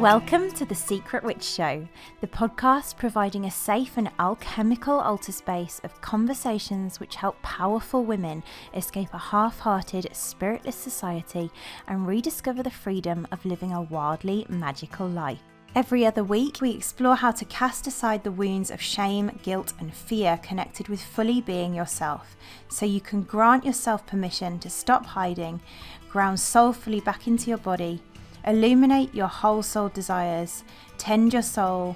Welcome to The Secret Witch Show, the podcast providing a safe and alchemical altar space of conversations which help powerful women escape a half-hearted, spiritless society and rediscover the freedom of living a wildly magical life. Every other week, we explore how to cast aside the wounds of shame, guilt, and fear connected with fully being yourself, so you can grant yourself permission to stop hiding, ground soulfully back into your body, illuminate your whole soul desires, tend your soul,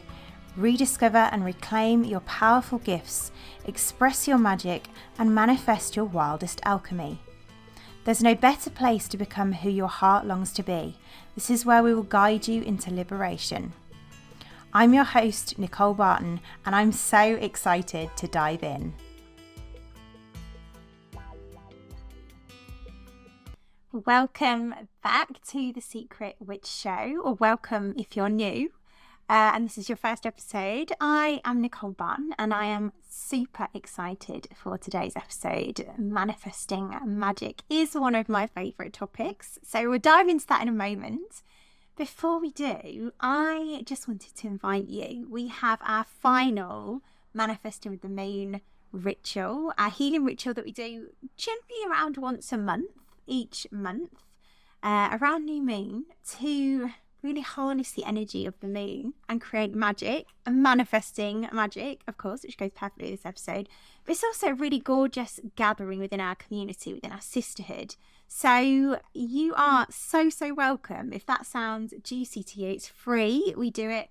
rediscover and reclaim your powerful gifts, express your magic, and manifest your wildest alchemy. There's no better place to become who your heart longs to be. This is where we will guide you into liberation. I'm your host, Nicole Barton, and I'm so excited to dive in. Welcome back to The Secret Witch Show, or welcome if you're new, and this is your first episode. I am Nicole Barton, and I am super excited for today's episode. Manifesting magic is one of my favourite topics, so we'll dive into that in a moment. Before we do, I just wanted to invite you. We have our final Manifesting with the Moon ritual, our healing ritual that we do generally around once a month. Each month around new moon to really harness the energy of the moon and create magic and manifesting magic, of course, which goes perfectly with this episode. But it's also a really gorgeous gathering within our community, within our sisterhood. So you are so welcome. If that sounds juicy to you, it's free. We do it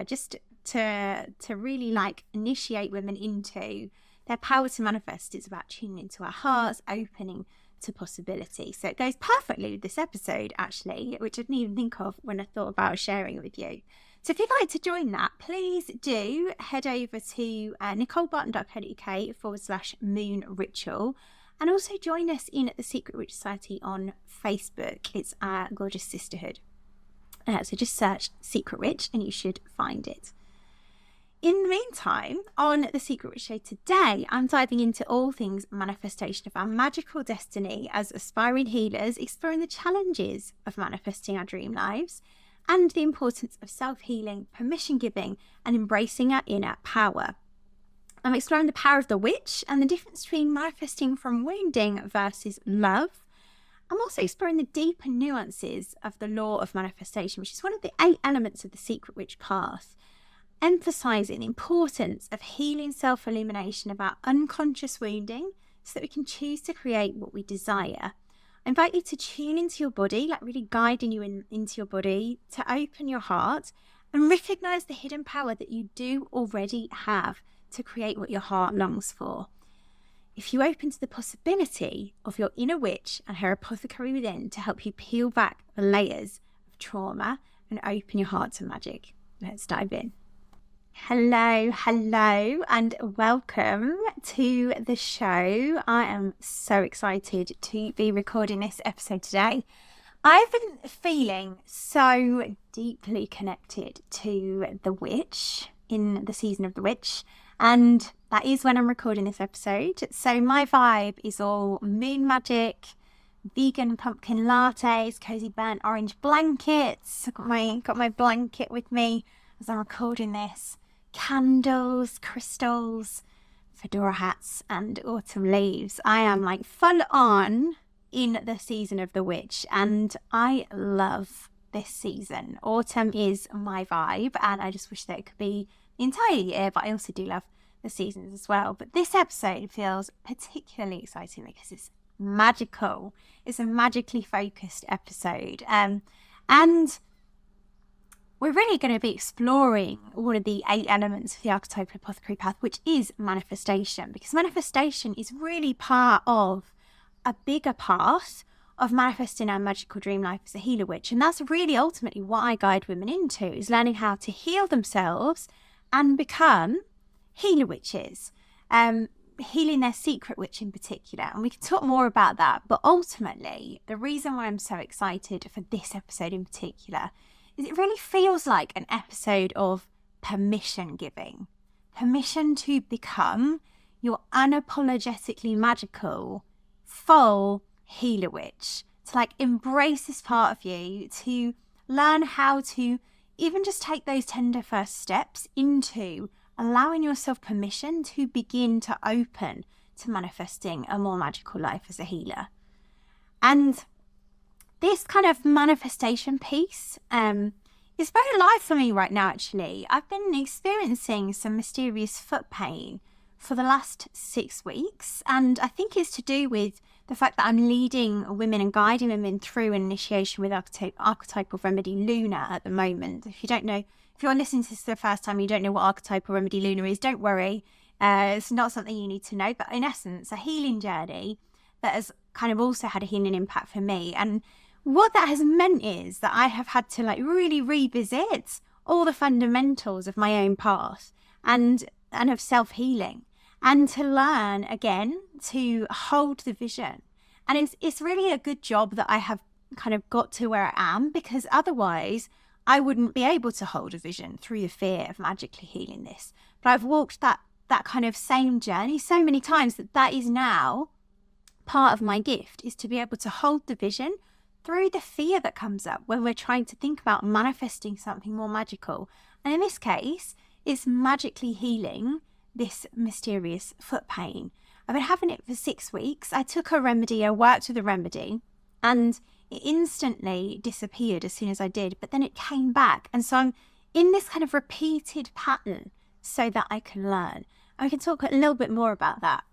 just to really like initiate women into their power to manifest. It's about tuning into our hearts, opening to possibility. So it goes perfectly with this episode, actually, which I didn't even think of when I thought about sharing it with you. So if you'd like to join that, please do head over to nicolebarton.co.uk/moon ritual, and also join us in the Secret Witch Society on Facebook. It's our gorgeous sisterhood. So just search Secret Witch and you should find it. In the meantime, on The Secret Witch Show today, I'm diving into all things manifestation of our magical destiny as aspiring healers, exploring the challenges of manifesting our dream lives and the importance of self-healing, permission-giving, and embracing our inner power. I'm exploring the power of the witch and the difference between manifesting from wounding versus love. I'm also exploring the deeper nuances of the law of manifestation, which is one of the 8 elements of the Secret Witch path, emphasising the importance of healing self-illumination of our unconscious wounding so that we can choose to create what we desire. I invite you to tune into your body, like really guiding you into your body, to open your heart and recognise the hidden power that you do already have to create what your heart longs for. If you open to the possibility of your inner witch and her apothecary within to help you peel back the layers of trauma and open your heart to magic. Let's dive in. Hello, and welcome to the show. I am so excited to be recording this episode today. I've been feeling so deeply connected to the witch in the season of the witch, and that is when I'm recording this episode. So my vibe is all moon magic, vegan pumpkin lattes, cozy burnt orange blankets. I've got my blanket with me as I'm recording this. Candles, crystals, fedora hats, and autumn leaves. I am like full on in the season of the witch, and I love this season. Autumn is my vibe, and I just wish that it could be the entire year, but I also do love the seasons as well. But this episode feels particularly exciting because it's magical. It's a magically focused episode, and we're really going to be exploring one of the 8 elements of the archetypal apothecary path, which is manifestation, because manifestation is really part of a bigger path of manifesting our magical dream life as a healer witch. And that's really ultimately what I guide women into, is learning how to heal themselves and become healer witches, healing their secret witch in particular. And we can talk more about that. But ultimately, the reason why I'm so excited for this episode in particular is it really feels like an episode of permission giving. Permission to become your unapologetically magical, full healer witch. To like embrace this part of you, to learn how to even just take those tender first steps into allowing yourself permission to begin to open to manifesting a more magical life as a healer. And this kind of manifestation piece is very alive for me right now, actually. I've been experiencing some mysterious foot pain for the last 6 weeks, and I think it's to do with the fact that I'm leading women and guiding women through an initiation with archetypal remedy Luna at the moment. If you don't know, if you're listening to this for the first time, you don't know what archetypal remedy Luna is, don't worry. It's not something you need to know, but in essence, a healing journey that has kind of also had a healing impact for me. And what that has meant is that I have had to really revisit all the fundamentals of my own path and of self-healing, and to learn again to hold the vision. And it's really a good job that I have kind of got to where I am, because otherwise I wouldn't be able to hold a vision through the fear of magically healing this. But I've walked that kind of same journey so many times that is now part of my gift, is to be able to hold the vision through the fear that comes up when we're trying to think about manifesting something more magical. And in this case, it's magically healing this mysterious foot pain. I've been having it for 6 weeks. I took a remedy, I worked with a remedy, and it instantly disappeared as soon as I did, but then it came back. And so I'm in this kind of repeated pattern so that I can learn. I can talk a little bit more about that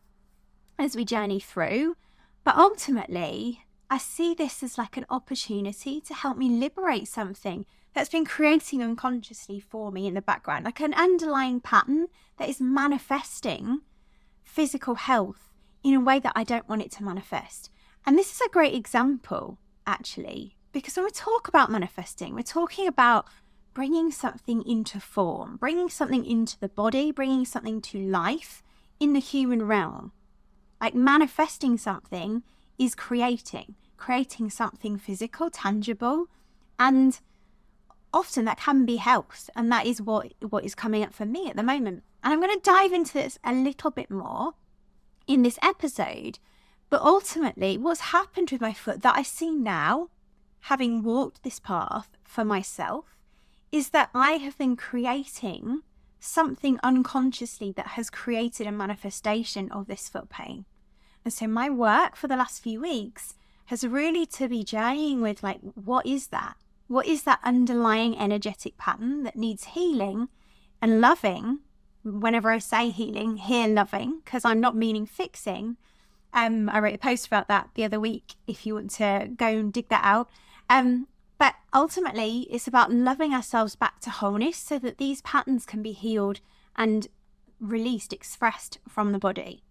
as we journey through, but ultimately I see this as like an opportunity to help me liberate something that's been creating unconsciously for me in the background, like an underlying pattern that is manifesting physical health in a way that I don't want it to manifest. And this is a great example, actually, because when we talk about manifesting, we're talking about bringing something into form, bringing something into the body, bringing something to life in the human realm. Like manifesting something is creating something physical, tangible, and often that can be health, and that is what is coming up for me at the moment. And I'm going to dive into this a little bit more in this episode, but ultimately what's happened with my foot that I see now, having walked this path for myself, is that I have been creating something unconsciously that has created a manifestation of this foot pain. And so my work for the last few weeks has really to be journeying with what is that? What is that underlying energetic pattern that needs healing and loving? Whenever I say healing, here loving, because I'm not meaning fixing. I wrote a post about that the other week, if you want to go and dig that out. But ultimately, it's about loving ourselves back to wholeness so that these patterns can be healed and released, expressed from the body.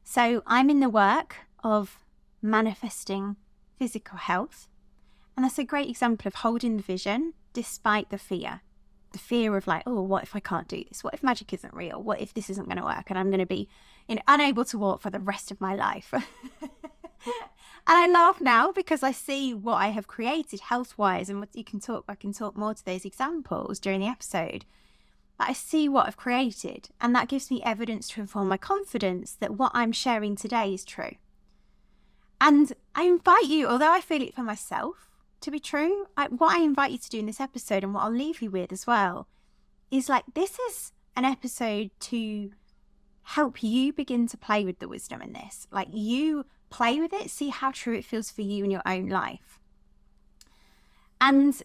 So I'm in the work of manifesting physical health. And that's a great example of holding the vision despite the fear of what if I can't do this? What if magic isn't real? What if this isn't going to work and I'm going to be unable to walk for the rest of my life? And I laugh now because I see what I have created health-wise, and I can talk more to those examples during the episode. But I see what I've created, and that gives me evidence to inform my confidence that what I'm sharing today is true. And I invite you, although I feel it for myself to be true, what I invite you to do in this episode, and what I'll leave you with as well, is this is an episode to help you begin to play with the wisdom in this. You play with it, see how true it feels for you in your own life. And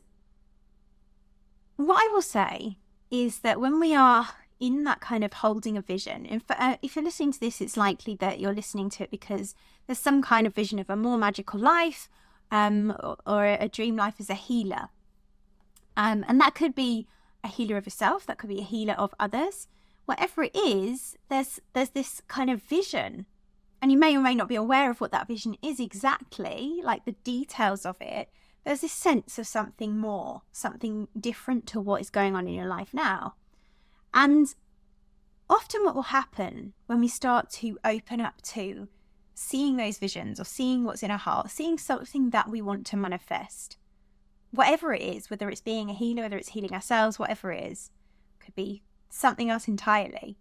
what I will say is that when we are in that kind of holding a vision, if you're listening to this, it's likely that you're listening to it because there's some kind of vision of a more magical life, or a dream life as a healer. And that could be a healer of yourself, that could be a healer of others. Whatever it is, there's this kind of vision. And you may or may not be aware of what that vision is exactly, like the details of it. There's this sense of something more, something different to what is going on in your life now. And often what will happen when we start to open up to seeing those visions or seeing what's in our heart, seeing something that we want to manifest, whatever it is, whether it's being a healer, whether it's healing ourselves, whatever it is, could be something else entirely.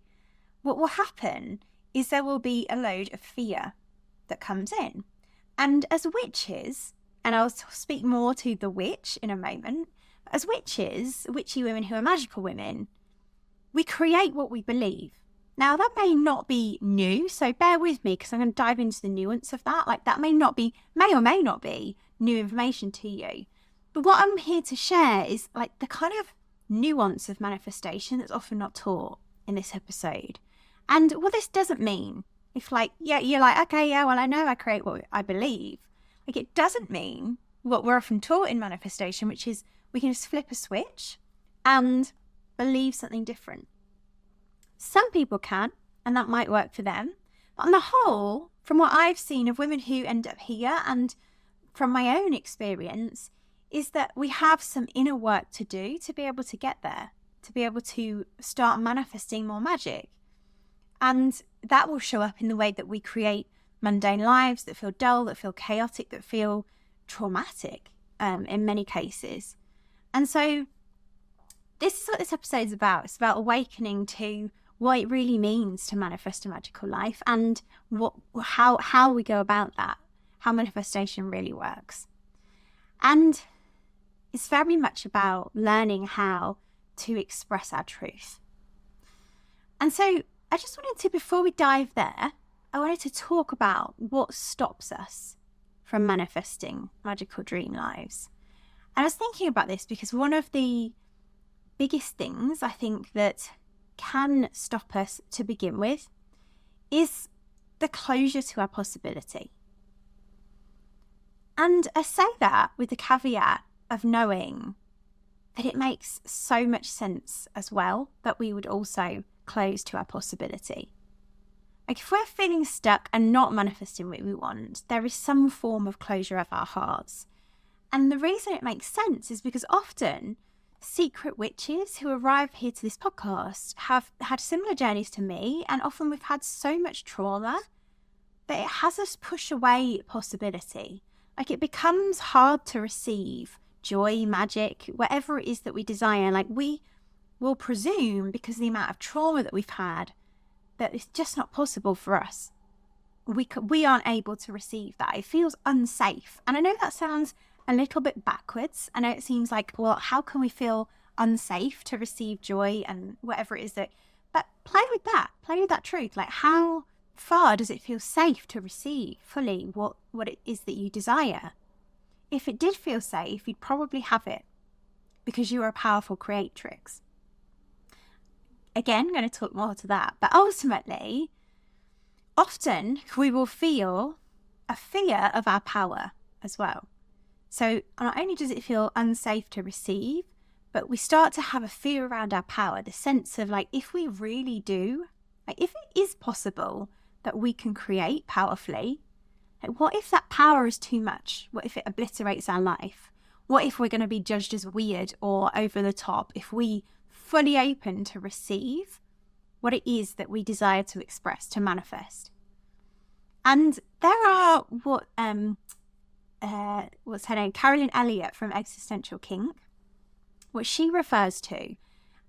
What will happen is there will be a load of fear that comes in. And as witches, and I'll speak more to the witch in a moment, as witches, witchy women who are magical women, we create what we believe. Now, that may not be new, so bear with me because I'm going to dive into the nuance of that. Like, that may or may not be new information to you. But what I'm here to share is like the kind of nuance of manifestation that's often not taught in this episode. And what this doesn't mean, if like, yeah, you're like, okay, yeah, well, I know I create what I believe. Like, it doesn't mean what we're often taught in manifestation, which is we can just flip a switch and believe something different. Some people can, and that might work for them. But on the whole, from what I've seen of women who end up here and from my own experience, is that we have some inner work to do to be able to get there, to be able to start manifesting more magic. And that will show up in the way that we create mundane lives that feel dull, that feel chaotic, that feel traumatic in many cases. And so this is what this episode is about. It's about awakening to what it really means to manifest a magical life and how we go about that, how manifestation really works. And it's very much about learning how to express our truth. And so I just wanted to, before we dive there, I wanted to talk about what stops us from manifesting magical dream lives. And I was thinking about this because one of the biggest things I think that can stop us to begin with is the closure to our possibility. And I say that with the caveat of knowing that it makes so much sense as well that we would also close to our possibility. Like, if we're feeling stuck and not manifesting what we want, there is some form of closure of our hearts. And the reason it makes sense is because often secret witches who arrive here to this podcast have had similar journeys to me, and often we've had so much trauma that it has us push away possibility. Like, it becomes hard to receive joy, magic, whatever it is that we desire. Like, we will presume, because of the amount of trauma that we've had, that it's just not possible for us. We aren't able to receive that. It feels unsafe. And I know that sounds a little bit backwards. I know it seems like, well, how can we feel unsafe to receive joy and whatever it is that, but play with that truth. Like, how far does it feel safe to receive fully what it is that you desire? If it did feel safe, you'd probably have it because you are a powerful creatrix. Again, I'm going to talk more to that, but ultimately, often we will feel a fear of our power as well. So not only does it feel unsafe to receive, but we start to have a fear around our power, the sense of like, if we really do, like if it is possible that we can create powerfully, like what if that power is too much? What if it obliterates our life? What if we're going to be judged as weird or over the top if we fully open to receive what it is that we desire to express, to manifest? And there are what's her name? Carolyn Elliott from Existential Kink, what she refers to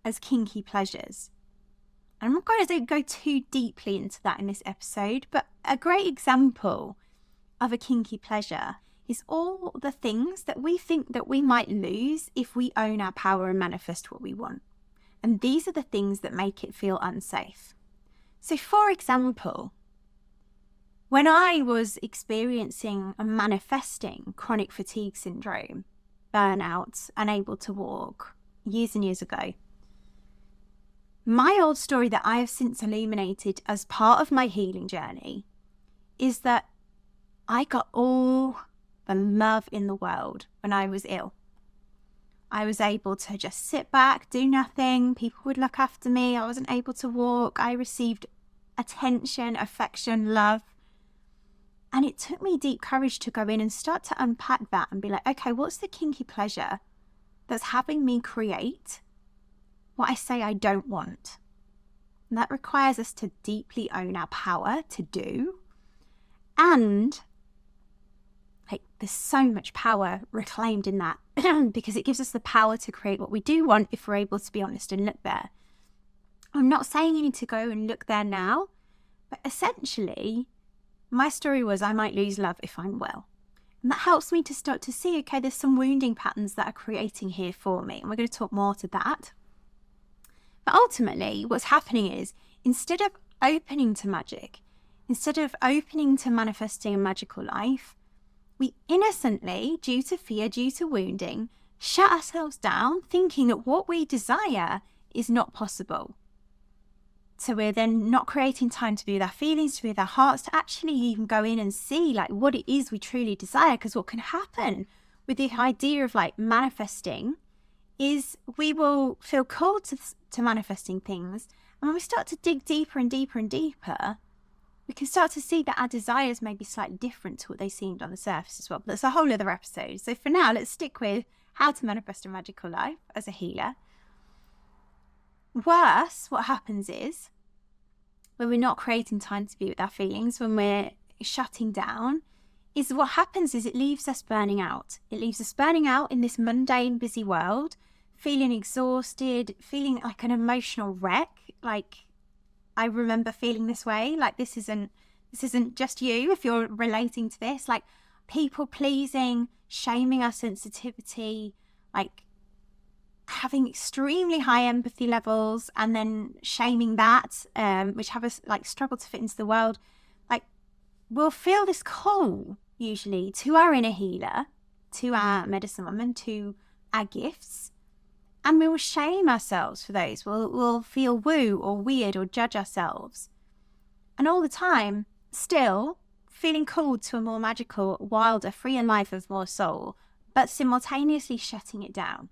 as kinky pleasures. And I'm not going to go too deeply into that in this episode, but a great example of a kinky pleasure is all the things that we think that we might lose if we own our power and manifest what we want. And these are the things that make it feel unsafe. So for example, when I was experiencing and manifesting chronic fatigue syndrome, burnout, unable to walk, years and years ago, my old story that I have since illuminated as part of my healing journey is that I got all the love in the world when I was ill. I was able to just sit back, do nothing. People would look after me. I wasn't able to walk. I received attention, affection, love. And it took me deep courage to go in and start to unpack that and be like, okay, what's the kinky pleasure that's having me create what I say I don't want? And that requires us to deeply own our power to do. And like, there's so much power reclaimed in that because it gives us the power to create what we do want if we're able to be honest and look there. I'm not saying you need to go and look there now, but essentially, my story was I might lose love if I'm well. And that helps me to start to see, okay, there's some wounding patterns that are creating here for me. And we're going to talk more to that. But ultimately, what's happening is, instead of opening to magic, instead of opening to manifesting a magical life, we innocently, due to fear, due to wounding, shut ourselves down, thinking that what we desire is not possible. So we're then not creating time to be with our feelings, to be with our hearts, to actually even go in and see like what it is we truly desire. Because what can happen with the idea of like manifesting is we will feel called to manifesting things. And when we start to dig deeper and deeper and deeper, we can start to see that our desires may be slightly different to what they seemed on the surface as well. But that's a whole other episode. So for now, let's stick with how to manifest a magical life as a healer. Worse, what happens is, when we're not creating time to be with our feelings, when we're shutting down, is what happens is it leaves us burning out. It leaves us burning out in this mundane, busy world, feeling exhausted, feeling like an emotional wreck. Like, I remember feeling this way. Like, this isn't just you if you're relating to this. Like, people pleasing, shaming our sensitivity, like having extremely high empathy levels and then shaming that, which have us like struggle to fit into the world. Like, we'll feel this call usually to our inner healer, to our medicine woman, to our gifts, and we will shame ourselves for those. We'll feel woo or weird or judge ourselves, and all the time still feeling called to a more magical, wilder, freer life of more soul, but simultaneously shutting it down,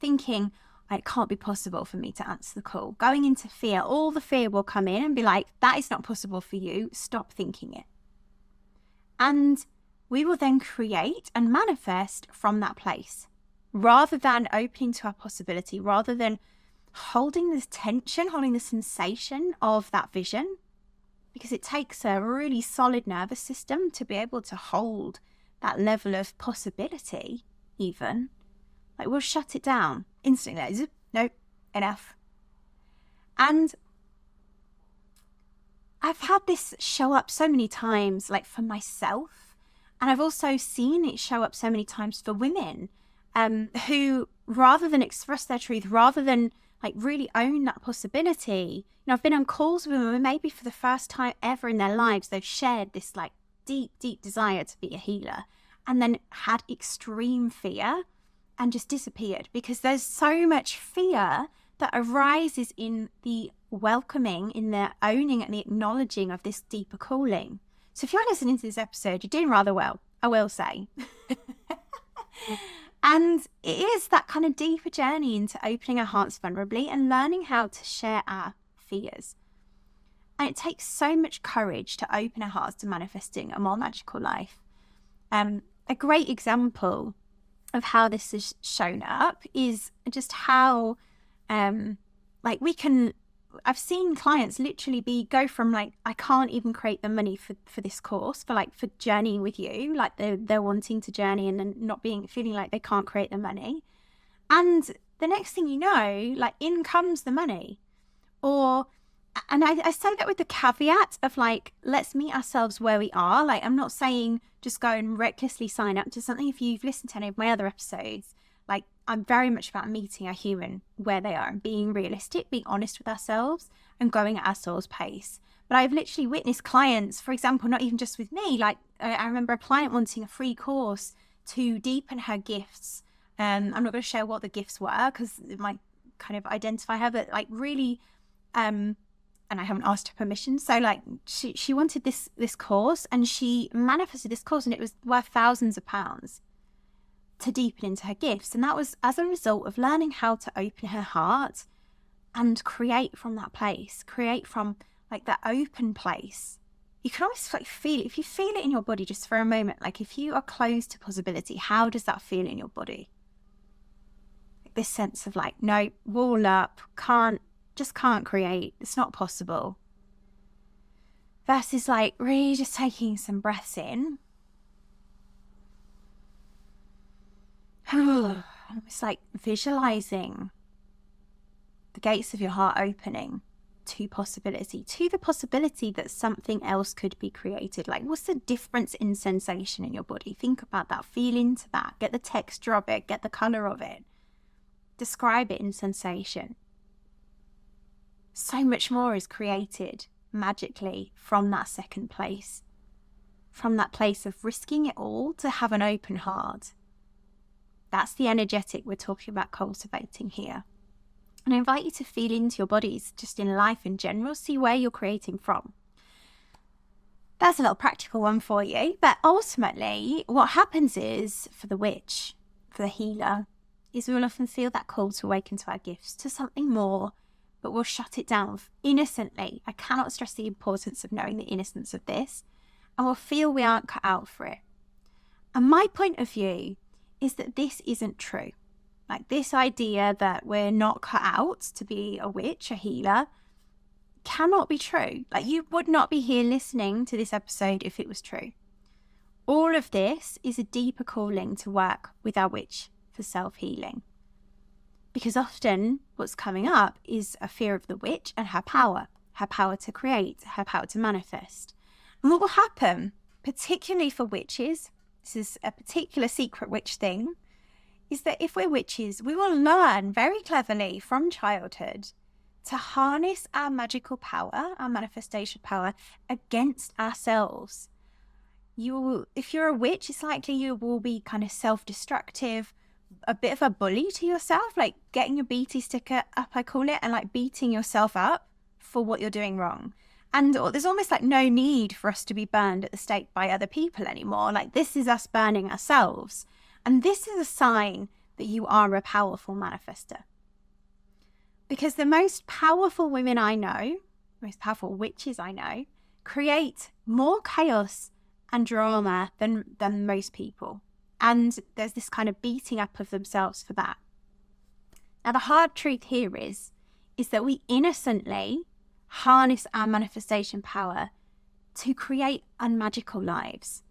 thinking, it can't be possible for me to answer the call. Going into fear, all the fear will come in and be like, that is not possible for you. Stop thinking it. And we will then create and manifest from that place, rather than opening to our possibility, rather than holding this tension, holding the sensation of that vision, because it takes a really solid nervous system to be able to hold that level of possibility even. Like, we'll shut it down instantly. Like, zip, nope, enough. And I've had this show up so many times, like for myself. And I've also seen it show up so many times for women who, rather than express their truth, rather than like really own that possibility, I've been on calls with women, maybe for the first time ever in their lives, they've shared this like deep, deep desire to be a healer, and then had extreme fear and just disappeared, because there's so much fear that arises in the welcoming, in the owning and the acknowledging of this deeper calling. So if you're listening to this episode, you're doing rather well, I will say. And it is that kind of deeper journey into opening our hearts vulnerably and learning how to share our fears. And it takes so much courage to open our hearts to manifesting a more magical life. A great example of how this has shown up is just how I've seen clients literally go from like, I can't even create the money for this course, for journeying with you, like they're wanting to journey and then not feeling like they can't create the money, and the next thing you know, like, in comes the money. And I say that with the caveat of like, let's meet ourselves where we are. Like, I'm not saying just go and recklessly sign up to something. If you've listened to any of my other episodes, like, I'm very much about meeting a human where they are and being realistic, being honest with ourselves and going at our soul's pace. But I've literally witnessed clients, for example, not even just with me, like I remember a client wanting a free course to deepen her gifts. I'm not going to share what the gifts were because it might kind of identify her, but like really, and I haven't asked her permission. So like she wanted this course, and she manifested this course, and it was worth thousands of pounds to deepen into her gifts. And that was as a result of learning how to open her heart and create from that place, create from like that open place. You can always like feel it. If you feel it in your body just for a moment, like if you are closed to possibility, how does that feel in your body? Like this sense of like, no, wall up, can't create, it's not possible. Versus like really just taking some breaths in. It's like visualizing the gates of your heart opening to possibility, to the possibility that something else could be created. Like, what's the difference in sensation in your body? Think about that, feel into that, get the texture of it, get the color of it, describe it in sensation. So much more is created magically from that second place, from that place of risking it all to have an open heart. That's the energetic we're talking about cultivating here. And I invite you to feel into your bodies, just in life in general, see where you're creating from. That's a little practical one for you. But ultimately, what happens is, for the witch, for the healer, is we will often feel that call to awaken to our gifts, to something more, but we'll shut it down innocently. I cannot stress the importance of knowing the innocence of this. And we'll feel we aren't cut out for it. And my point of view is that this isn't true. Like, this idea that we're not cut out to be a witch, a healer, cannot be true. Like, you would not be here listening to this episode if it was true. All of this is a deeper calling to work with our witch for self-healing. Because often what's coming up is a fear of the witch and her power to create, her power to manifest. And what will happen, particularly for witches, this is a particular secret witch thing, is that if we're witches, we will learn very cleverly from childhood to harness our magical power, our manifestation power, against ourselves. If you're a witch, it's likely you will be kind of self-destructive, a bit of a bully to yourself, like getting your BT sticker up, I call it, and like beating yourself up for what you're doing wrong. And there's almost like no need for us to be burned at the stake by other people anymore. Like, this is us burning ourselves. And this is a sign that you are a powerful manifester. Because the most powerful women I know, most powerful witches I know, create more chaos and drama than most people. And there's this kind of beating up of themselves for that. Now, the hard truth here is that we innocently harness our manifestation power to create unmagical lives.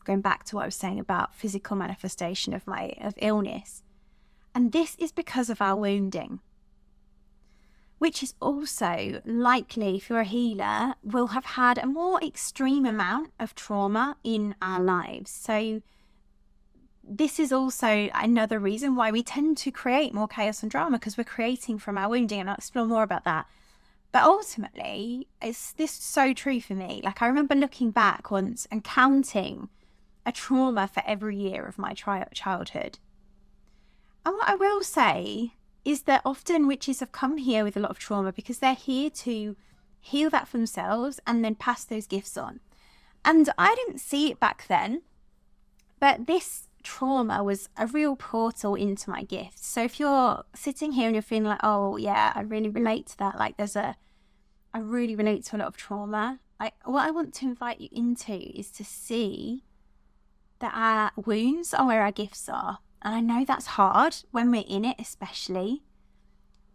Going back to what I was saying about physical manifestation of illness. And this is because of our wounding, which is also likely, if you're a healer, will have had a more extreme amount of trauma in our lives. So this is also another reason why we tend to create more chaos and drama, because we're creating from our wounding, and I'll explore more about that. But ultimately, this is so true for me. Like, I remember looking back once and counting a trauma for every year of my childhood. And what I will say is that often witches have come here with a lot of trauma because they're here to heal that for themselves and then pass those gifts on. And I didn't see it back then, but this trauma was a real portal into my gifts. So if you're sitting here and you're feeling like, oh yeah, I really relate to that, like I really relate to a lot of trauma, what I want to invite you into is to see that our wounds are where our gifts are. And I know that's hard when we're in it, especially,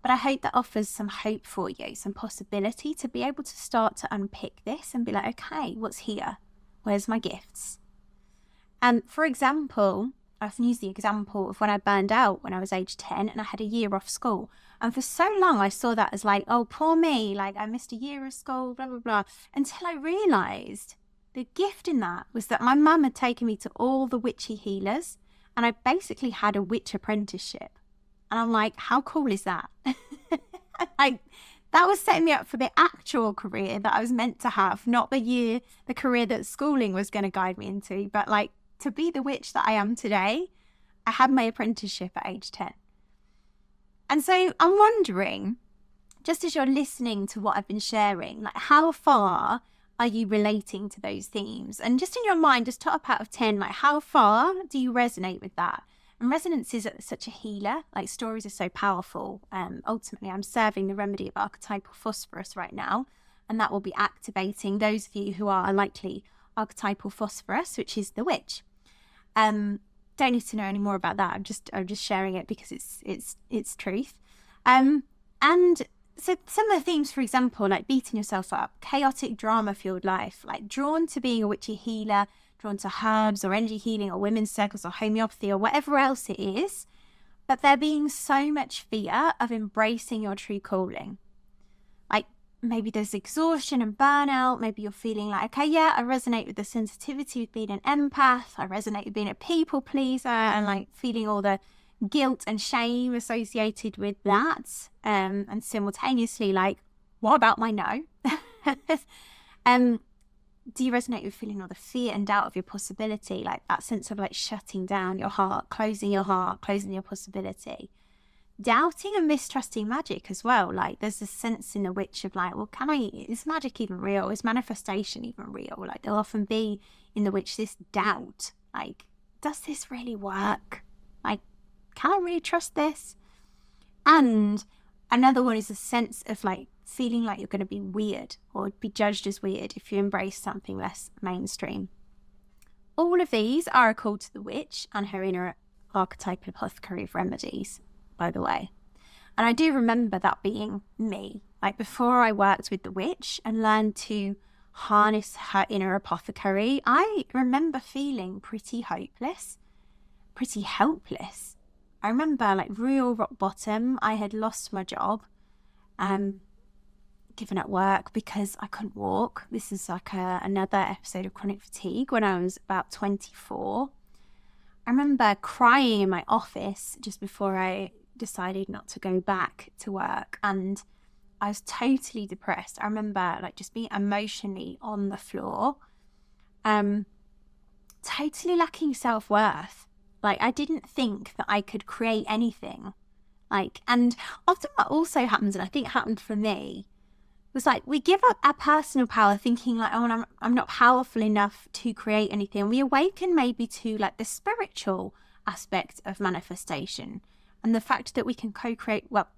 but I hope that offers some hope for you, some possibility to be able to start to unpick this and be like, okay, what's here? Where's my gifts? And for example, I often use the example of when I burned out when I was age 10 and I had a year off school. And for so long, I saw that as like, oh, poor me, like I missed a year of school, blah, blah, blah, until I realised the gift in that was that my mum had taken me to all the witchy healers, and I basically had a witch apprenticeship. And I'm like, how cool is that? Like, that was setting me up for the actual career that I was meant to have, not the career that schooling was going to guide me into, but like to be the witch that I am today. I had my apprenticeship at age 10. And so I'm wondering, just as you're listening to what I've been sharing, like, how far are you relating to those themes? And just in your mind, just top out of 10, like, how far do you resonate with that? And resonance is such a healer. Like, stories are so powerful. Ultimately, I'm serving the remedy of archetypal phosphorus right now, and that will be activating those of you who are likely archetypal phosphorus, which is the witch. Don't need to know any more about that. I'm just sharing it because it's truth. And so some of the themes, for example, like beating yourself up, chaotic drama-fueled life, like drawn to being a witchy healer, drawn to herbs or energy healing or women's circles or homeopathy or whatever else it is, but there being so much fear of embracing your true calling. Like, maybe there's exhaustion and burnout. Maybe you're feeling like, okay, yeah, I resonate with the sensitivity of being an empath. I resonate with being a people pleaser, and like feeling all the guilt and shame associated with that. And simultaneously, like, what about my no? Do you resonate with feeling all the fear and doubt of your possibility? Like that sense of like shutting down your heart, closing your possibility. Doubting and mistrusting magic as well. Like there's a sense in the witch of like, well, is magic even real? Is manifestation even real? Like there'll often be in the witch this doubt, like, does this really work? Like, can I really trust this? And another one is a sense of like feeling like you're going to be weird or be judged as weird if you embrace something less mainstream. All of these are a call to the witch and her inner archetypal apothecary of remedies, by the way. And I do remember that being me. Like before I worked with the witch and learned to harness her inner apothecary, I remember feeling pretty hopeless, pretty helpless. I remember like real rock bottom. I had lost my job, given at work because I couldn't walk. This is like another episode of chronic fatigue when I was about 24. I remember crying in my office just before I decided not to go back to work, and I was totally depressed. I remember like just being emotionally on the floor, totally lacking self-worth. Like I didn't think that I could create anything. Like, and often what also happens, and I think happened for me, was like we give up our personal power thinking like, oh, I'm not powerful enough to create anything. We awaken maybe to like the spiritual aspect of manifestation and the fact that we can co-create, what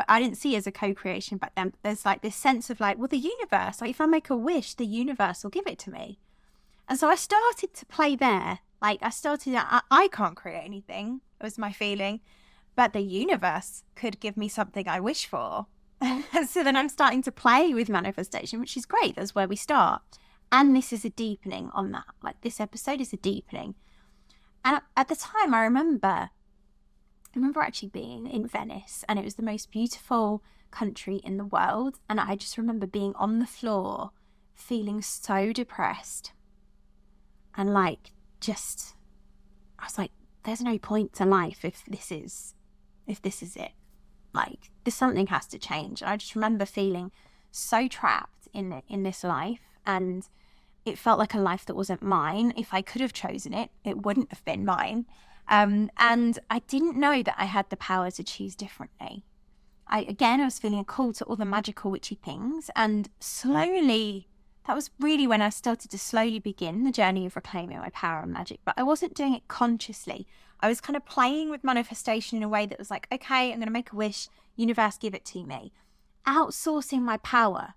I didn't see as a co-creation back then, but there's like this sense of like, well, the universe, like if I make a wish, the universe will give it to me. And so I started to play there. Like I can't create anything, was my feeling, but the universe could give me something I wish for. So then I'm starting to play with manifestation, which is great. That's where we start. And this is a deepening on that. Like this episode is a deepening. And at the time, I remember actually being in Venice, and it was the most beautiful country in the world. And I just remember being on the floor, feeling so depressed. And like, I was like, there's no point to life if this is it. Like, something has to change. I just remember feeling so trapped in this life, and it felt like a life that wasn't mine. If I could have chosen it, it wouldn't have been mine. And I didn't know that I had the power to choose differently. I was feeling a call to all the magical, witchy things, and slowly, that was really when I started to slowly begin the journey of reclaiming my power and magic. But I wasn't doing it consciously. I was kind of playing with manifestation in a way that was like, okay, I'm going to make a wish, universe, give it to me. Outsourcing my power.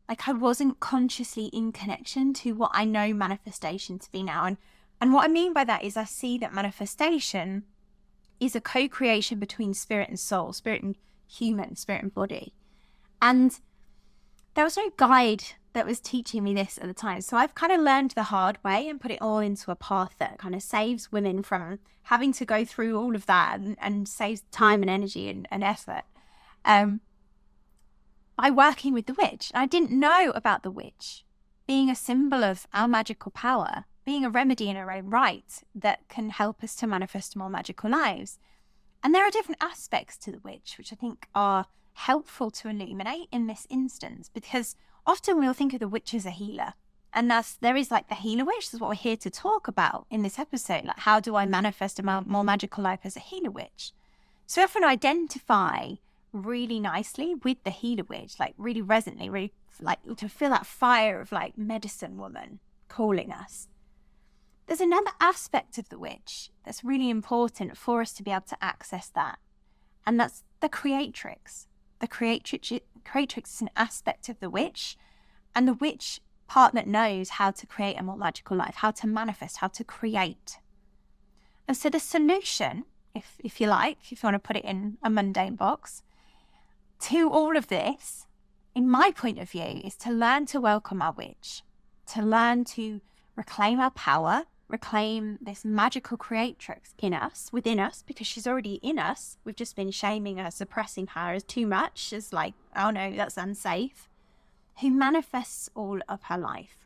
Like I wasn't consciously in connection to what I know manifestation to be now. And what I mean by that is I see that manifestation is a co-creation between spirit and soul, spirit and human, spirit and body. And there was no guide that was teaching me this at the time. So I've kind of learned the hard way and put it all into a path that kind of saves women from having to go through all of that and saves time and energy and effort. By working with the witch. I didn't know about the witch being a symbol of our magical power, being a remedy in her own right that can help us to manifest more magical lives. And there are different aspects to the witch, which I think are helpful to illuminate in this instance, because often we'll think of the witch as a healer, and thus there is like the healer witch. This is what we're here to talk about in this episode, like how do I manifest a more magical life as a healer witch. So we often identify really nicely with the healer witch, like really resonantly, really like to feel that fire of like medicine woman calling us. There's another aspect of the witch that's really important for us to be able to access that, and that's the creatrix. The creatrix is an aspect of the witch, and the witch part that knows how to create a more magical life, how to manifest, how to create. And so the solution, if you like, if you want to put it in a mundane box, to all of this, in my point of view, is to learn to welcome our witch, to learn to reclaim our power, reclaim this magical creatrix in us, within us, because she's already in us. We've just been shaming her, suppressing her as too much, as like, oh no, that's unsafe, who manifests all of her life.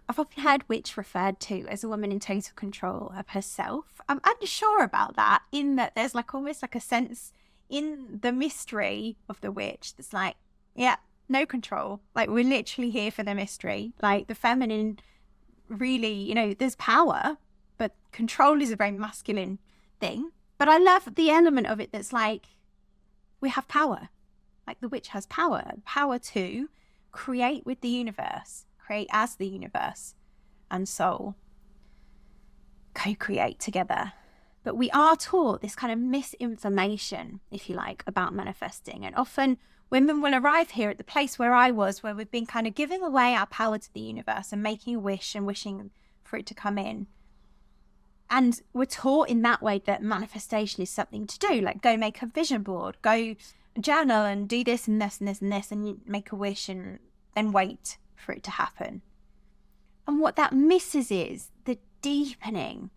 I've often heard witch referred to as a woman in total control of herself. I'm unsure about that, in that there's like almost like a sense in the mystery of the witch that's like, yeah, no control. Like, we're literally here for the mystery. Like, the feminine, really, you know, there's power, but control is a very masculine thing. But I love the element of it that's like, we have power. Like, the witch has power to create with the universe, create as the universe and soul co-create together. But we are taught this kind of misinformation, if you like, about manifesting. And often women will arrive here at the place where I was, where we've been kind of giving away our power to the universe and making a wish and wishing for it to come in. And we're taught in that way that manifestation is something to do, like go make a vision board, go journal and do this and this and this and this, and you make a wish and then wait for it to happen. And what that misses is the deepening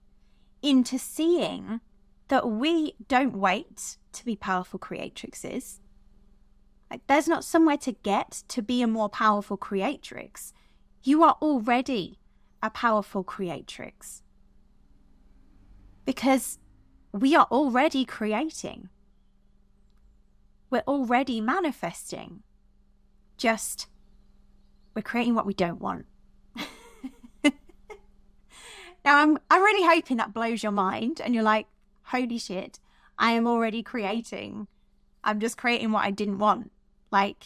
into seeing that we don't wait to be powerful creatrixes. Like, there's not somewhere to get to be a more powerful creatrix. You are already a powerful creatrix, because we are already creating. We're already manifesting. Just, we're creating what we don't want. Now, I'm really hoping that blows your mind and you're like, holy shit, I am already creating. I'm just creating what I didn't want. Like,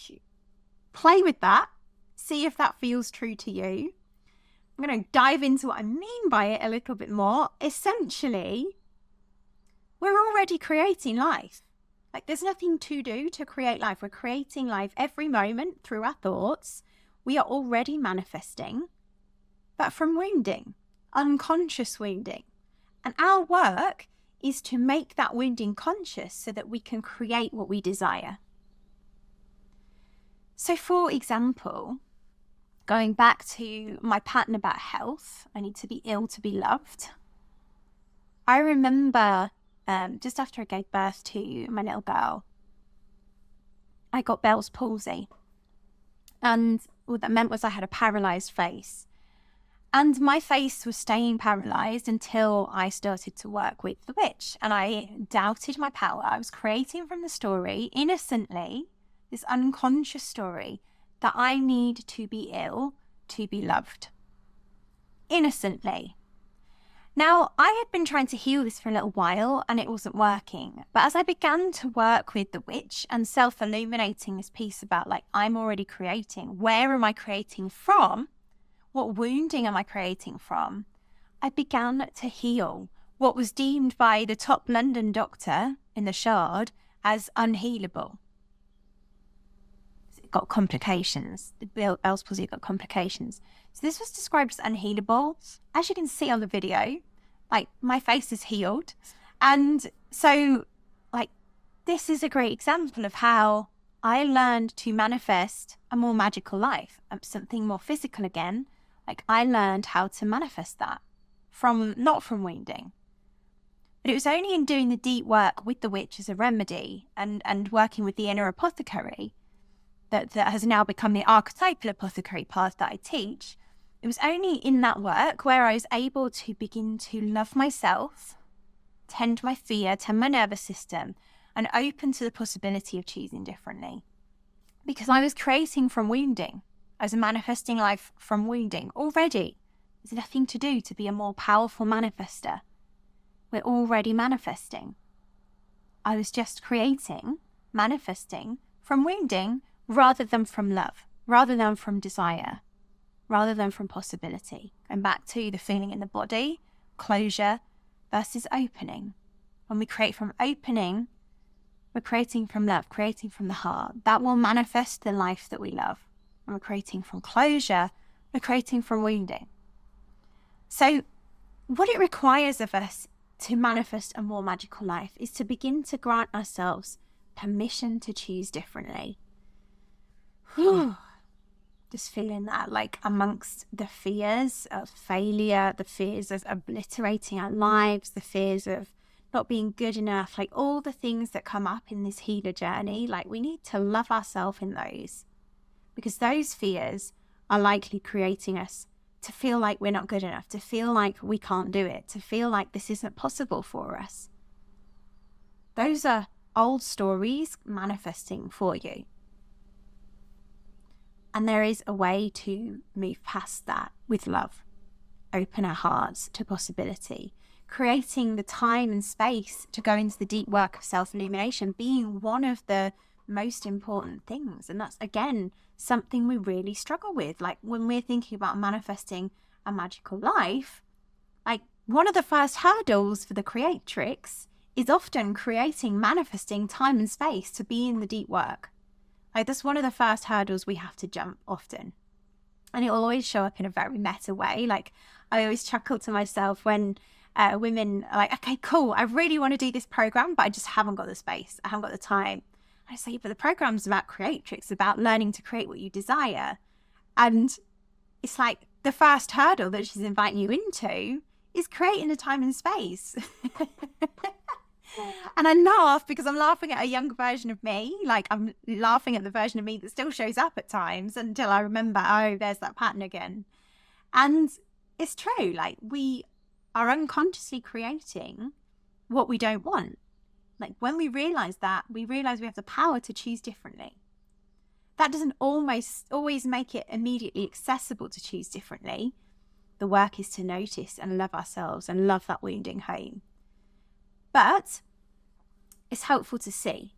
play with that. See if that feels true to you. I'm going to dive into what I mean by it a little bit more. Essentially, we're already creating life. Like, there's nothing to do to create life. We're creating life every moment through our thoughts. We are already manifesting, but from wounding. Unconscious wounding. And our work is to make that wounding conscious so that we can create what we desire. So, for example, going back to my pattern about health, I need to be ill to be loved. I remember just after I gave birth to my little girl, I got Bell's palsy. And what that meant was I had a paralysed face. And my face was staying paralysed until I started to work with the witch. And I doubted my power. I was creating from the story, innocently, this unconscious story, that I need to be ill to be loved. Innocently. Now, I had been trying to heal this for a little while and it wasn't working. But as I began to work with the witch and self-illuminating this piece about, like, I'm already creating, where am I creating from? What wounding am I creating from? I began to heal what was deemed by the top London doctor in the Shard as unhealable. It got complications. The Bell's palsy got complications. So this was described as unhealable. As you can see on the video, like, my face is healed. And so, like, this is a great example of how I learned to manifest a more magical life, something more physical again. Like, I learned how to manifest that not from wounding. But it was only in doing the deep work with the witch as a remedy and working with the inner apothecary that has now become the archetypal apothecary path that I teach. It was only in that work where I was able to begin to love myself, tend my fear, tend my nervous system, and open to the possibility of choosing differently. Because I was creating from wounding. I was manifesting life from wounding already. There's nothing to do to be a more powerful manifester. We're already manifesting. I was just creating, manifesting from wounding rather than from love, rather than from desire, rather than from possibility. And back to the feeling in the body, closure versus opening. When we create from opening, we're creating from love, creating from the heart. That will manifest the life that we love. When we're creating from closure, we're creating from wounding. So what it requires of us to manifest a more magical life is to begin to grant ourselves permission to choose differently. Just feeling that, like, amongst the fears of failure, the fears of obliterating our lives, the fears of not being good enough, like all the things that come up in this healer journey, like we need to love ourselves in those, because those fears are likely creating us to feel like we're not good enough, to feel like we can't do it, to feel like this isn't possible for us. Those are old stories manifesting for you. And there is a way to move past that with love. Open our hearts to possibility. Creating the time and space to go into the deep work of self-illumination being one of the most important things. And that's, again, something we really struggle with. Like when we're thinking about manifesting a magical life, like one of the first hurdles for the creatrix is often manifesting time and space to be in the deep work. Like that's one of the first hurdles we have to jump often. And it will always show up in a very meta way. Like I always chuckle to myself when women are like, okay, cool, I really want to do this program, but I just haven't got the space. I haven't got the time. I say, but the program's about creatrix, about learning to create what you desire. And it's like the first hurdle that she's inviting you into is creating the time and space. And I laugh because I'm laughing at a younger version of me. Like I'm laughing at the version of me that still shows up at times until I remember, oh, there's that pattern again. And it's true. Like we are unconsciously creating what we don't want. Like when we realize that, we realize we have the power to choose differently. That doesn't always make it immediately accessible to choose differently. The work is to notice and love ourselves and love that wounding home. But it's helpful to see.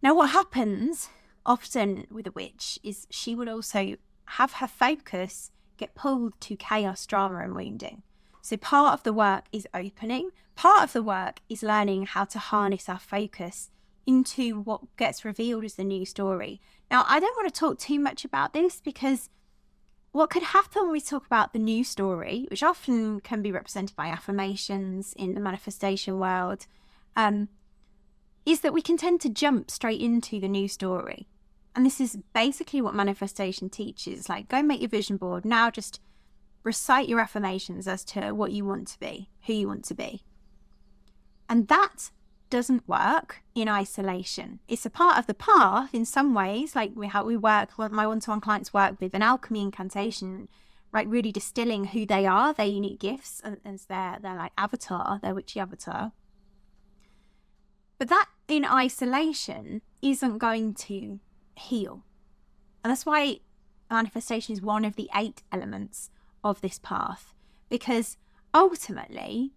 Now, what happens often with a witch is she will also have her focus get pulled to chaos, drama, and wounding. So part of the work is opening. Part of the work is learning how to harness our focus into what gets revealed as the new story. Now, I don't want to talk too much about this because what could happen when we talk about the new story, which often can be represented by affirmations in the manifestation world, is that we can tend to jump straight into the new story. And this is basically what manifestation teaches. Like, go make your vision board. Now just recite your affirmations as to what you want to be, who you want to be. And that doesn't work in isolation. It's a part of the path in some ways, like how we work, what my one-to-one clients work with an alchemy incantation, right? Really distilling who they are, their unique gifts as their like avatar, their witchy avatar. But that in isolation isn't going to heal. And that's why manifestation is one of the 8 elements of this path, because ultimately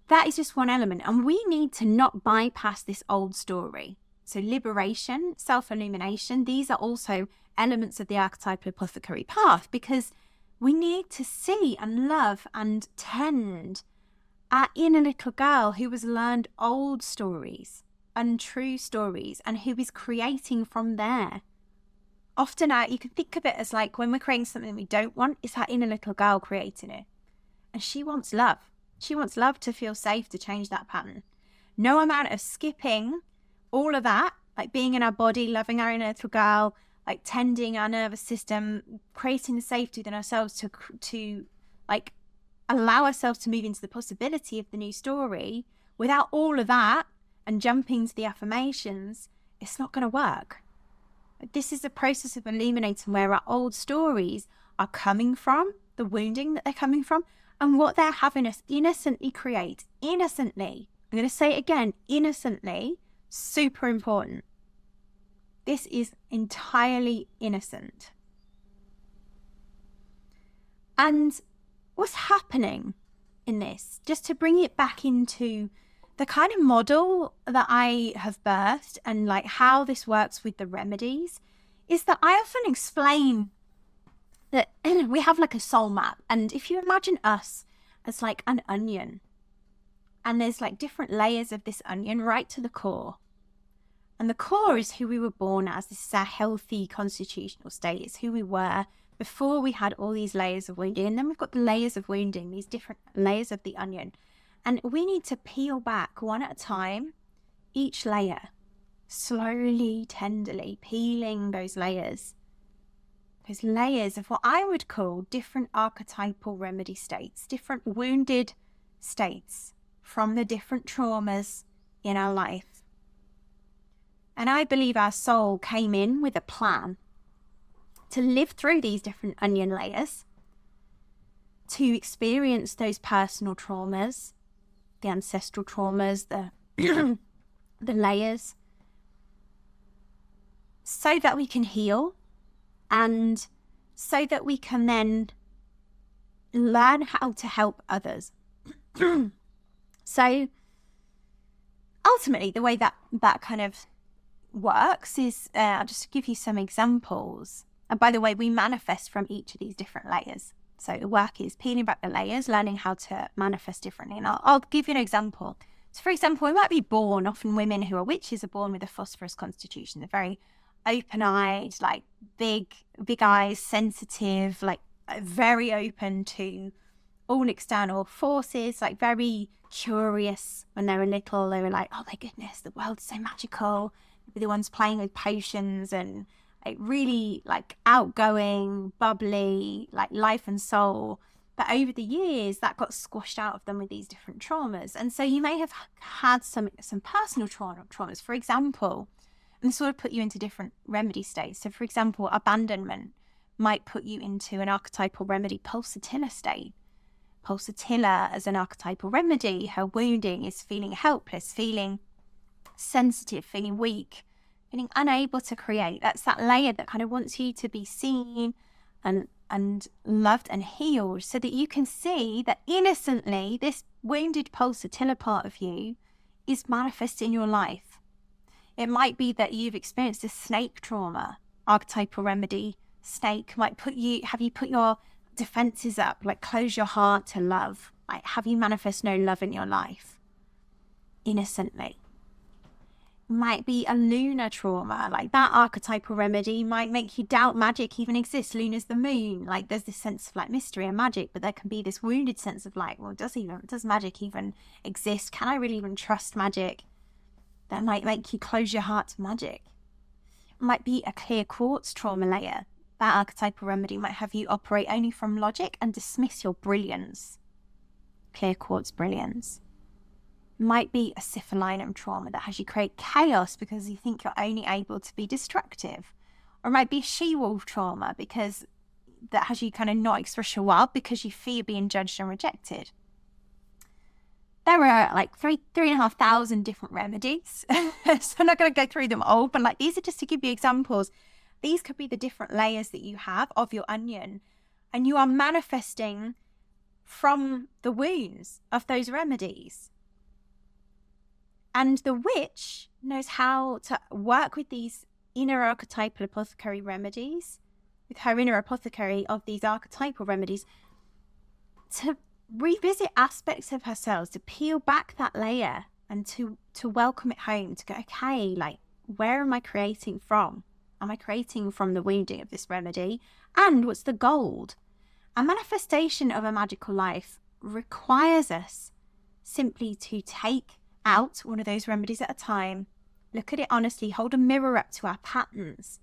that is just one element, and we need to not bypass this old story. So liberation, self-illumination, these are also elements of the archetypal apothecary path, because we need to see and love and tend our inner little girl who has learned old stories, untrue stories, and who is creating from there. Often you can think of it as like when we're creating something we don't want, it's our inner little girl creating it. And she wants love. She wants love to feel safe to change that pattern. No amount of skipping all of that, like being in our body, loving our inner little girl, like tending our nervous system, creating the safety within ourselves to like allow ourselves to move into the possibility of the new story. Without all of that and jumping to the affirmations, it's not going to work. This is a process of illuminating where our old stories are coming from, the wounding that they're coming from, and what they're having us innocently create. Innocently. I'm going to say it again, innocently. Super important. This is entirely innocent. And what's happening in this, just to bring it back into the kind of model that I have birthed and like how this works with the remedies, is that I often explain that we have like a soul map. And if you imagine us as like an onion, and there's like different layers of this onion right to the core. And the core is who we were born as. This is our healthy constitutional state. It's who we were before we had all these layers of wounding. And then we've got the layers of wounding, these different layers of the onion. And we need to peel back one at a time, each layer, slowly, tenderly peeling those layers those layers of what I would call different archetypal remedy states, different wounded states from the different traumas in our life. And I believe our soul came in with a plan to live through these different onion layers, to experience those personal traumas, the ancestral traumas, the layers, so that we can heal and so that we can then learn how to help others. So ultimately, the way that kind of works is, I'll just give you some examples. And by the way, we manifest from each of these different layers. So the work is peeling back the layers, learning how to manifest differently. And I'll give you an example. So for example, we might be born, often women who are witches are born with a phosphorus constitution. They're very open-eyed, like big eyes, sensitive, like very open to all external forces, like very curious. When they were little, they were like, oh my goodness, the world's so magical. They'd be the ones playing with potions and like really like outgoing, bubbly, like life and soul. But over the years, that got squashed out of them with these different traumas. And so you may have had some personal traumas, for example, and sort of put you into different remedy states. So for example, abandonment might put you into an archetypal remedy pulsatilla state. Pulsatilla as an archetypal remedy, her wounding is feeling helpless, feeling sensitive, feeling weak, feeling unable to create. That's that layer that kind of wants you to be seen and loved and healed, so that you can see that innocently this wounded pulsatilla part of you is manifesting in your life. It might be that you've experienced a snake trauma. Archetypal remedy snake might have you put your defenses up, like close your heart to love, like have you manifest no love in your life innocently. Might be a lunar trauma, like that archetypal remedy might make you doubt magic even exists. Luna's the moon, like there's this sense of like mystery and magic, but there can be this wounded sense of like, well, does magic even exist? Can I really even trust magic? That might make you close your heart to magic. It might be a clear quartz trauma layer. That archetypal remedy might have you operate only from logic and dismiss your brilliance. Clear quartz brilliance. Might be a syphilinum trauma that has you create chaos because you think you're only able to be destructive. Or it might be a she-wolf trauma because that has you kind of not express your wild because you fear being judged and rejected. There are like 3,500 different remedies. So I'm not going to go through them all, but like these are just to give you examples. These could be the different layers that you have of your onion, and you are manifesting from the wounds of those remedies. And the witch knows how to work with these inner archetypal apothecary remedies, with her inner apothecary of these archetypal remedies, to revisit aspects of herself, to peel back that layer and to welcome it home, to go, okay, like, where am I creating from? Am I creating from the wounding of this remedy? And what's the gold? A manifestation of a magical life requires us simply to take out one of those remedies at a time, look at it honestly, hold a mirror up to our patterns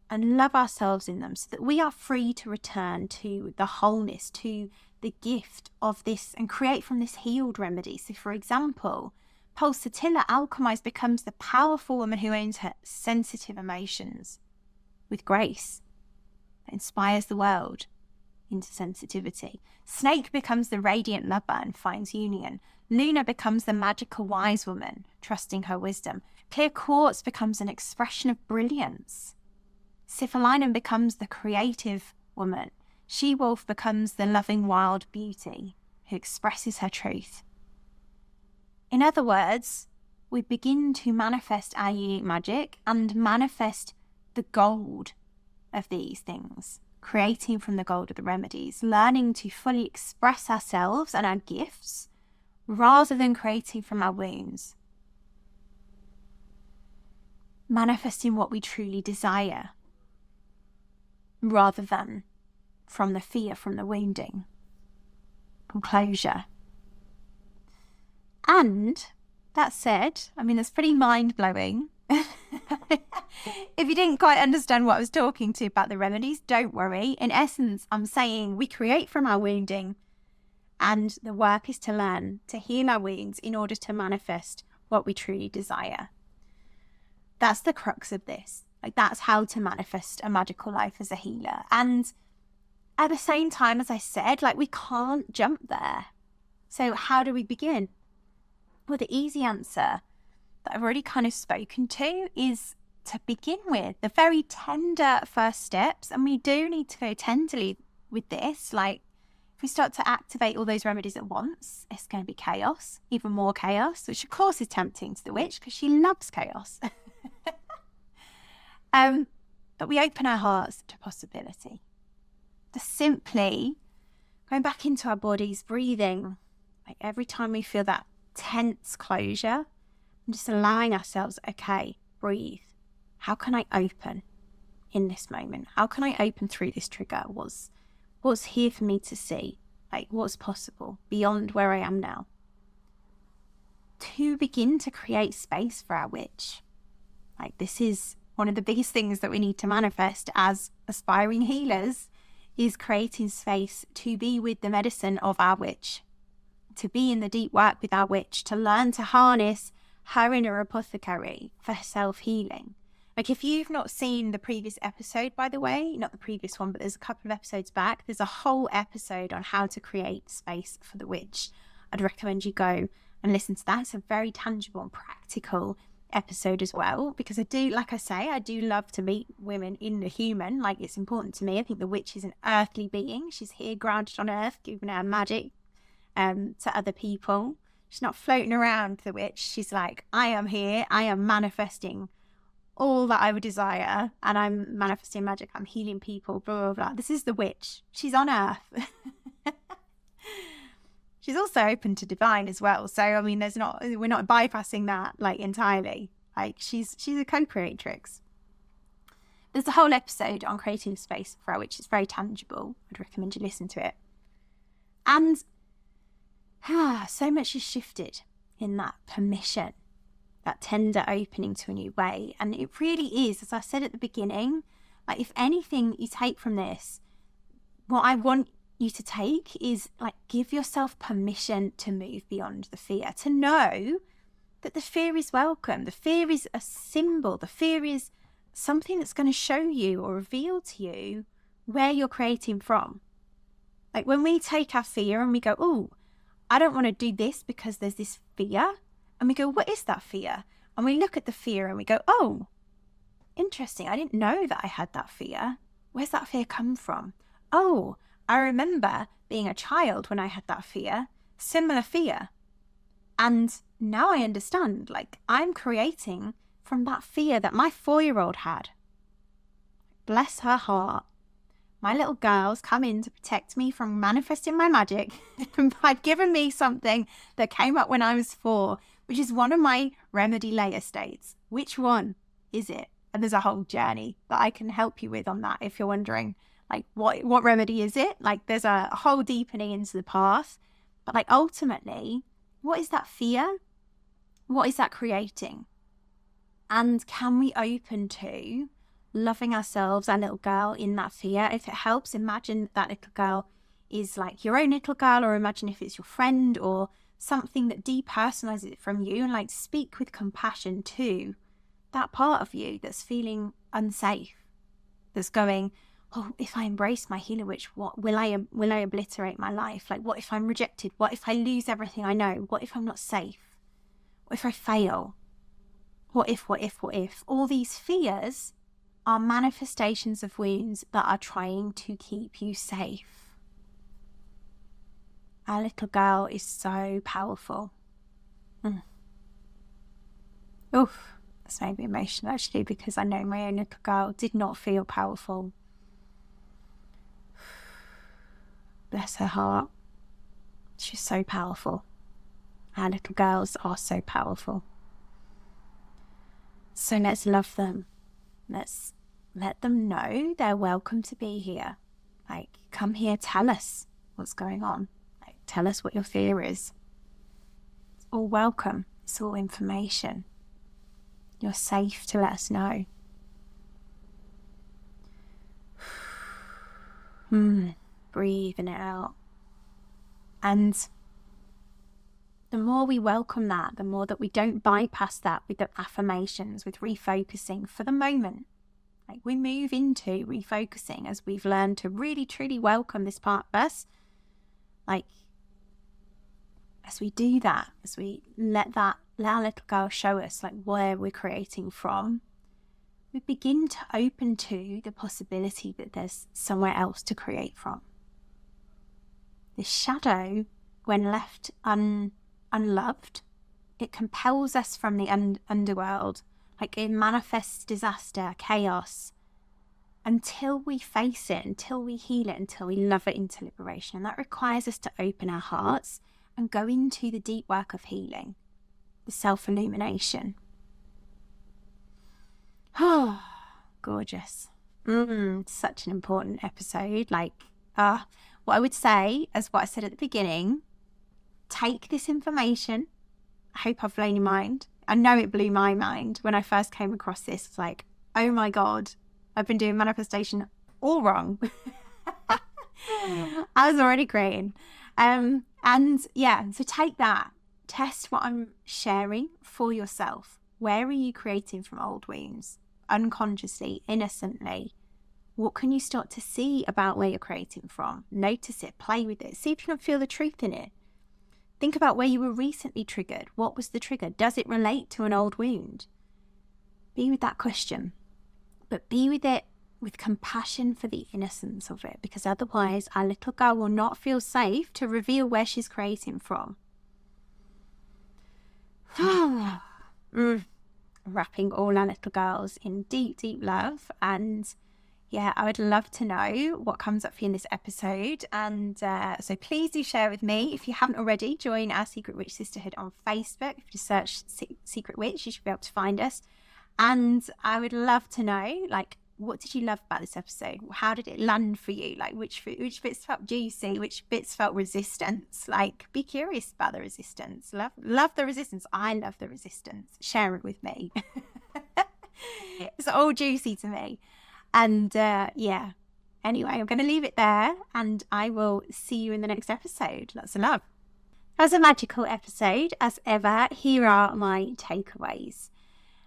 and love ourselves in them, so that we are free to return to the wholeness, to the gift of this, and create from this healed remedy. So for example, pulsatilla alchemized becomes the powerful woman who owns her sensitive emotions with grace, that inspires the world into sensitivity. Snake becomes the radiant lover and finds union. Luna becomes the magical wise woman, trusting her wisdom. Clear quartz becomes an expression of brilliance. Syphilinum becomes the creative woman. She-wolf becomes the loving wild beauty who expresses her truth. In other words, we begin to manifest our unique magic and manifest the gold of these things, creating from the gold of the remedies, learning to fully express ourselves and our gifts rather than creating from our wounds, manifesting what we truly desire rather than from the fear, from the wounding, from closure. And that said, I mean, that's pretty mind-blowing. If you didn't quite understand what I was talking to about the remedies, don't worry. In essence, I'm saying we create from our wounding, and the work is to learn to heal our wounds in order to manifest what we truly desire. That's the crux of this. Like, that's how to manifest a magical life as a healer. And at the same time, as I said, like, we can't jump there. So how do we begin? Well, the easy answer that I've already kind of spoken to is to begin with the very tender first steps. And we do need to go tenderly with this. Like, if we start to activate all those remedies at once, it's going to be chaos, even more chaos, which of course is tempting to the witch because she loves chaos. But we open our hearts to possibility. Just simply going back into our bodies, breathing, like every time we feel that tense closure, and just allowing ourselves, okay, breathe. How can I open in this moment? How can I open through this trigger? What's here for me to see? Like, what's possible beyond where I am now? To begin to create space for our witch. Like, this is one of the biggest things that we need to manifest as aspiring healers, is creating space to be with the medicine of our witch, to be in the deep work with our witch, to learn to harness her inner apothecary for self-healing. Like, if you've not seen the previous episode, by the way, not the previous one, but there's a couple of episodes back, there's a whole episode on how to create space for the witch. I'd recommend you go and listen to that. It's a very tangible and practical episode as well, because I do, like I say, I do love to meet women in the human. Like, it's important to me. I think the witch is an earthly being. She's here grounded on earth, giving out magic to other people. She's not floating around, the witch. She's like, I am here, I am manifesting all that I would desire, and I'm manifesting magic, I'm healing people, blah, blah, blah. This is the witch. She's on earth. She's also open to divine as well. So, I mean, we're not bypassing that, like, entirely. Like, she's a co-creatrix. There's a whole episode on creating space for her, which is very tangible. I'd recommend you listen to it. And so much has shifted in that permission, that tender opening to a new way. And it really is, as I said at the beginning, like, if anything you take from this, what I want you to take is, like, give yourself permission to move beyond the fear, to know that the fear is welcome. The fear is a symbol. The fear is something that's going to show you or reveal to you where you're creating from. Like, when we take our fear and we go, oh, I don't want to do this because there's this fear. And we go, what is that fear? And we look at the fear and we go, oh, interesting. I didn't know that I had that fear. Where's that fear come from? Oh, I remember being a child when I had that fear, similar fear. And now I understand, like, I'm creating from that fear that my 4-year-old had. Bless her heart. My little girl's come in to protect me from manifesting my magic by giving me something that came up when I was 4, which is one of my remedy layer states. Which one is it? And there's a whole journey that I can help you with on that if you're wondering, like, what remedy is it? Like, there's a whole deepening into the path. But, like, ultimately, what is that fear? What is that creating? And can we open to loving ourselves, our little girl, in that fear? If it helps, imagine that little girl is like your own little girl, or imagine if it's your friend or something that depersonalizes it from you, and, like, speak with compassion to that part of you that's feeling unsafe, that's going, oh, if I embrace my healer witch, what will I obliterate my life? Like, what if I'm rejected? What if I lose everything I know? What if I'm not safe? What if I fail? What if? All these fears are manifestations of wounds that are trying to keep you safe. Our little girl is so powerful. Oof, that's made me emotional, actually, because I know my own little girl did not feel powerful. Bless her heart. She's so powerful. Our little girls are so powerful. So let's love them. Let's let them know they're welcome to be here. Like, come here, tell us what's going on. Like, tell us what your fear is. It's all welcome. It's all information. You're safe to let us know. Breathing it out. And the more we welcome that, the more that we don't bypass that with the affirmations, with refocusing for the moment. Like, we move into refocusing as we've learned to really, truly welcome this part of us. Like, as we do that, as we let our little girl show us like where we're creating from, we begin to open to the possibility that there's somewhere else to create from. This shadow, when left unloved, it compels us from the underworld. Like, it manifests disaster, chaos, until we face it, until we heal it, until we love it into liberation. And that requires us to open our hearts and go into the deep work of healing, the self-illumination. Oh, gorgeous. Such an important episode. Like, what I would say, as what I said at the beginning, take this information. I hope I've blown your mind. I know it blew my mind when I first came across this. It's like, oh my God, I've been doing manifestation all wrong. I was already creating. And yeah, so take that, test what I'm sharing for yourself. Where are you creating from old wounds? Unconsciously, innocently. What can you start to see about where you're creating from? Notice it, play with it, see if you can feel the truth in it. Think about where you were recently triggered. What was the trigger? Does it relate to an old wound? Be with that question, but be with it with compassion for the innocence of it, because otherwise our little girl will not feel safe to reveal where she's creating from. Wrapping all our little girls in deep, deep love. And yeah, I would love to know what comes up for you in this episode. And so please do share with me. If you haven't already, join our Secret Witch Sisterhood on Facebook. If you search Secret Witch, you should be able to find us. And I would love to know, like, what did you love about this episode? How did it land for you? Like, which bits felt juicy? Which bits felt resistance? Like, be curious about the resistance. Love the resistance. I love the resistance. Share it with me. It's all juicy to me. And yeah, anyway, I'm going to leave it there, and I will see you in the next episode. Lots of love. That was a magical episode, as ever. Here are my takeaways.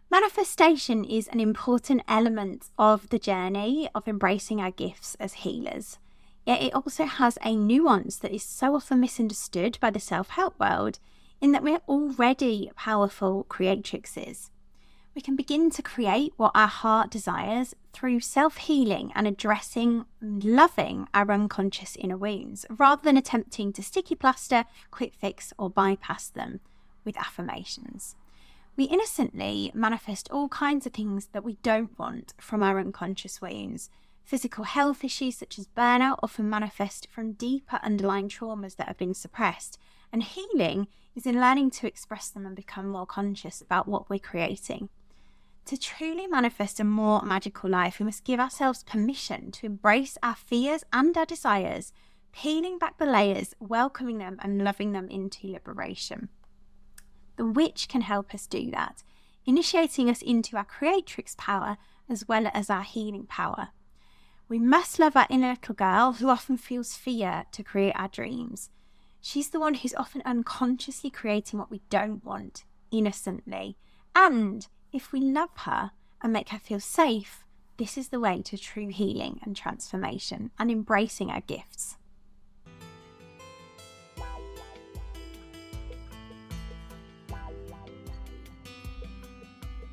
Manifestation is an important element of the journey of embracing our gifts as healers. Yet it also has a nuance that is so often misunderstood by the self-help world, in that we're already powerful creatrixes. We can begin to create what our heart desires through self-healing and addressing and loving our unconscious inner wounds, rather than attempting to sticky plaster, quick fix, or bypass them with affirmations. We innocently manifest all kinds of things that we don't want from our unconscious wounds. Physical health issues such as burnout often manifest from deeper underlying traumas that have been suppressed, and healing is in learning to express them and become more conscious about what we're creating. To truly manifest a more magical life, we must give ourselves permission to embrace our fears and our desires, peeling back the layers, welcoming them and loving them into liberation. The witch can help us do that, initiating us into our creatrix power as well as our healing power. We must love our inner little girl who often feels fear to create our dreams. She's the one who's often unconsciously creating what we don't want, innocently. And if we love her and make her feel safe, this is the way to true healing and transformation and embracing our gifts.